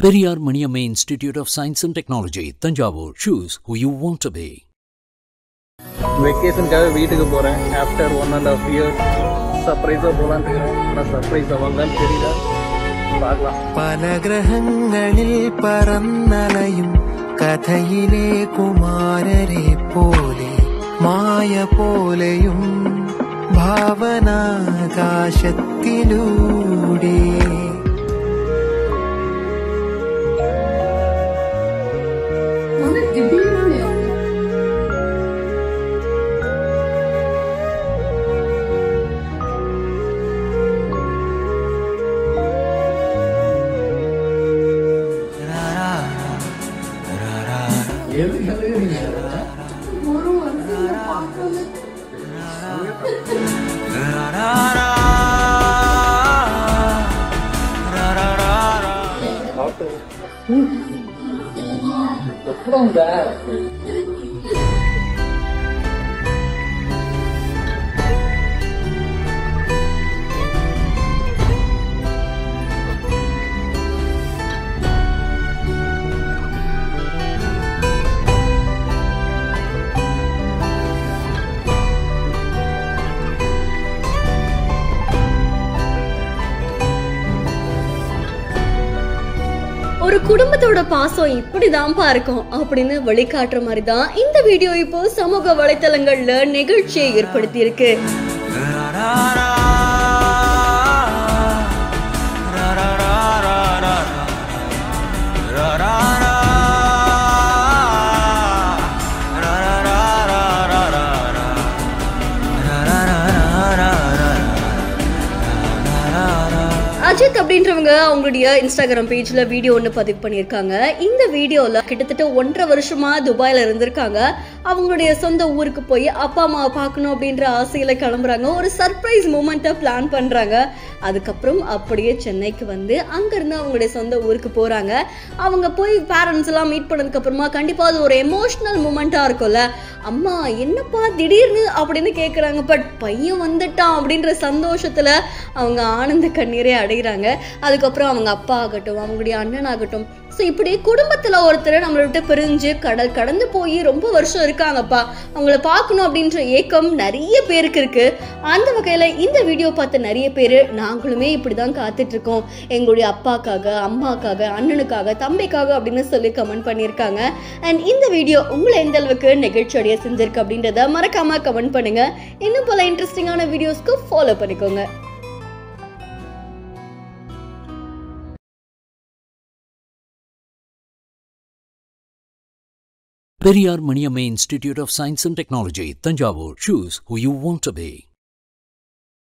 Periyar Maniamma Institute of Science and Technology, Thanjavur. Choose who you want to be. வெக்கேஷனுக்காக வீட்டுக்கு போகிறேன். After 1.5 years சர்ப்ரைஸாக போகலான்னு இருக்கேன். ஆனால் சர்ப்ரைஸ் ஆவாங்கன்னு தெரியல, பார்க்கலாம். பல கிரகங்களில் பறந்தலையும் கதையிலே குமாரரே போலே മായ പോലെയും ഭാവനാകാശത്തിലൂടെ ஒரு குடும்பத்தோட பாசம் இப்படிதான்ப்பா இருக்கும் அப்படின்னு வெளிக்காட்டுற மாதிரி தான் இந்த வீடியோ இப்போ சமூக வலைத்தளங்கள்ல நிகழ்ச்சியை ஏற்படுத்தி இருக்கு. அஜித் அப்படின்றவங்க அவங்களுடைய இன்ஸ்டாகிராம் பேஜ்ல வீடியோ ஒன்று பதிவு பண்ணியிருக்காங்க. இந்த வீடியோல கிட்டத்தட்ட 1.5 வருஷமா துபாயில இருந்திருக்காங்க. அவங்களுடைய சொந்த ஊருக்கு போய் அப்பா அம்மாவை பார்க்கணும் அப்படின்ற ஆசையில கிளம்புறாங்க. ஒரு சர்ப்ரைஸ் மூமெண்ட்டை பிளான் பண்றாங்க. அதுக்கப்புறம் அப்படியே சென்னைக்கு வந்து அங்கிருந்து அவங்களுடைய சொந்த ஊருக்கு போறாங்க. அவங்க போய் பேரண்ட்ஸ் எல்லாம் மீட் பண்ணதுக்கு அப்புறமா கண்டிப்பா அது ஒரு எமோஷனல் மூமெண்டா இருக்கும்ல. அம்மா என்னப்பா திடீர்னு அப்படின்னு கேட்குறாங்க. பட் பையன் வந்துட்டான் அப்படின்ற சந்தோஷத்துல அவங்க ஆனந்த கண்ணீரே அடைகிறாங்க. அதுக்கப்புறம் அவங்க அப்பா ஆகட்டும், அவங்களுடைய அண்ணன் ஆகட்டும், ஸோ இப்படி குடும்பத்தில் ஒருத்தர் நம்மளை விட்டு பிரிஞ்சு கடல் கடந்து போய் ரொம்ப வருஷம் இருக்காங்கப்பா, அவங்கள பார்க்கணும் அப்படின்ற ஏக்கம் நிறைய பேருக்கு இருக்கு. அந்த வகையில் இந்த வீடியோ பார்த்த நிறைய பேர் நாங்களுமே இப்படி தான் காத்துட்ருக்கோம், எங்களுடைய அப்பாக்காக, அம்மாக்காக, அண்ணனுக்காக, தம்பிக்காக அப்படின்னு சொல்லி கமெண்ட் பண்ணியிருக்காங்க. அண்ட் இந்த வீடியோ உங்களை எந்த அளவுக்கு நெகிழ்ச்சி அடைய செஞ்சிருக்கு அப்படின்றத மறக்காம கமெண்ட் பண்ணுங்க. இன்னும் பல இன்ட்ரெஸ்டிங்கான வீடியோஸ்க்கு ஃபாலோ பண்ணிக்கோங்க. Periyar Maniamma Institute of Science and Technology, Thanjavur. Choose who you want to be.